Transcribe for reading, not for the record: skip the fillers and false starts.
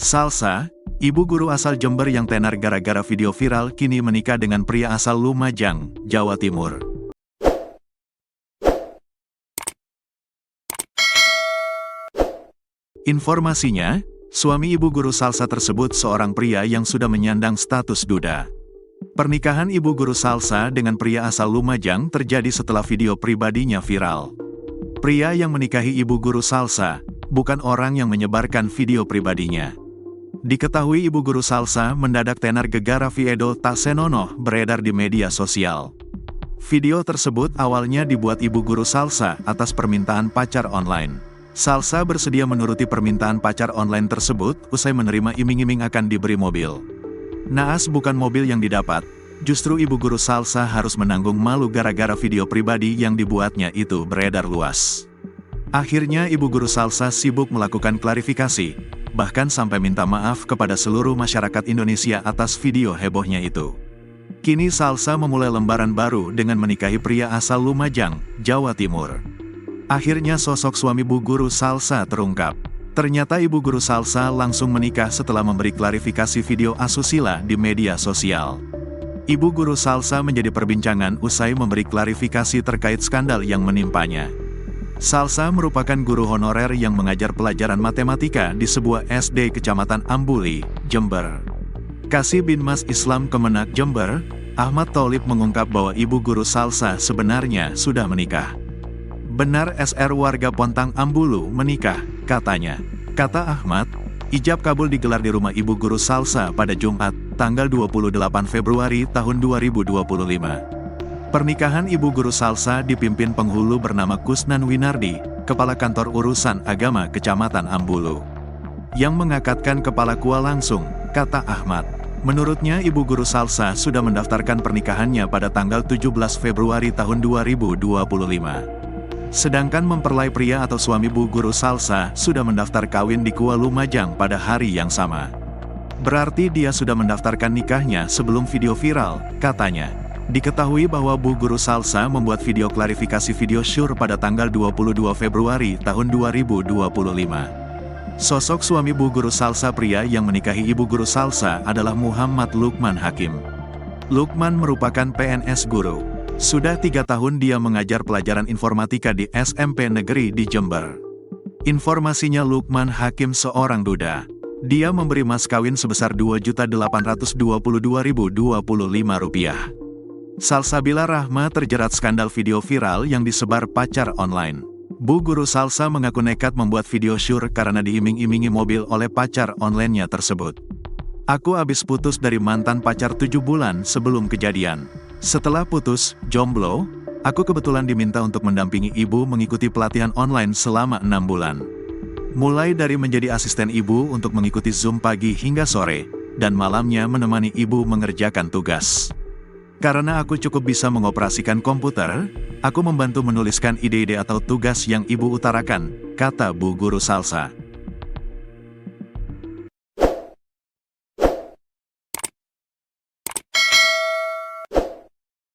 Salsa, ibu guru asal Jember yang tenar gara-gara video viral kini menikah dengan pria asal Lumajang, Jawa Timur. Informasinya, suami ibu guru salsa tersebut seorang pria yang sudah menyandang status duda. Pernikahan ibu guru salsa dengan pria asal Lumajang terjadi setelah video pribadinya viral. Pria yang menikahi ibu guru salsa, bukan orang yang menyebarkan video pribadinya. Diketahui ibu guru salsa mendadak tenar gegara video tak senonoh beredar di media sosial. Video tersebut awalnya dibuat ibu guru salsa atas permintaan pacar online. Salsa bersedia menuruti permintaan pacar online tersebut usai menerima iming-iming akan diberi mobil. Naas bukan mobil yang didapat, justru ibu guru salsa harus menanggung malu gara-gara video pribadi yang dibuatnya itu beredar luas. Akhirnya ibu guru salsa sibuk melakukan klarifikasi, bahkan sampai minta maaf kepada seluruh masyarakat Indonesia atas video hebohnya itu. Kini Salsa memulai lembaran baru dengan menikahi pria asal Lumajang, Jawa Timur. Akhirnya sosok suami bu guru salsa terungkap. Ternyata ibu guru salsa langsung menikah setelah memberi klarifikasi video asusila di media sosial. Ibu guru salsa menjadi perbincangan usai memberi klarifikasi terkait skandal yang menimpanya. Salsa merupakan guru honorer yang mengajar pelajaran matematika di sebuah SD Kecamatan Ambuli, Jember. Kasih bin Mas Islam Kemenak Jember, Ahmad Tholib mengungkap bahwa ibu guru salsa sebenarnya sudah menikah. Benar SR warga Pontang Ambulu menikah, katanya. Kata Ahmad, ijab kabul digelar di rumah ibu guru salsa pada Jumat, tanggal 28 Februari tahun 2025. Pernikahan ibu guru salsa dipimpin penghulu bernama Kusnan Winardi, Kepala Kantor Urusan Agama Kecamatan Ambulu. Yang mengakatkan kepala kua langsung, kata Ahmad. Menurutnya ibu guru salsa sudah mendaftarkan pernikahannya pada tanggal 17 Februari tahun 2025. Sedangkan mempelai pria atau suami bu guru salsa sudah mendaftar kawin di Kua Lumajang pada hari yang sama. Berarti dia sudah mendaftarkan nikahnya sebelum video viral, katanya. Diketahui bahwa bu guru salsa membuat video klarifikasi video syur pada tanggal 22 Februari tahun 2025. Sosok suami bu guru salsa pria yang menikahi ibu guru salsa adalah Muhammad Lukman Hakim. Lukman merupakan PNS guru. Sudah 3 tahun dia mengajar pelajaran informatika di SMP Negeri di Jember. Informasinya Lukman Hakim seorang duda. Dia memberi mas kawin sebesar Rp2.822.025. Salsabila Rahma terjerat skandal video viral yang disebar pacar online. Bu guru salsa mengaku nekat membuat video syur karena diiming-imingi mobil oleh pacar online-nya tersebut. Aku abis putus dari mantan pacar 7 bulan sebelum kejadian. Setelah putus, jomblo, aku kebetulan diminta untuk mendampingi ibu mengikuti pelatihan online selama 6 bulan. Mulai dari menjadi asisten ibu untuk mengikuti Zoom pagi hingga sore, dan malamnya menemani ibu mengerjakan tugas. Karena aku cukup bisa mengoperasikan komputer, aku membantu menuliskan ide-ide atau tugas yang ibu utarakan, kata bu guru salsa.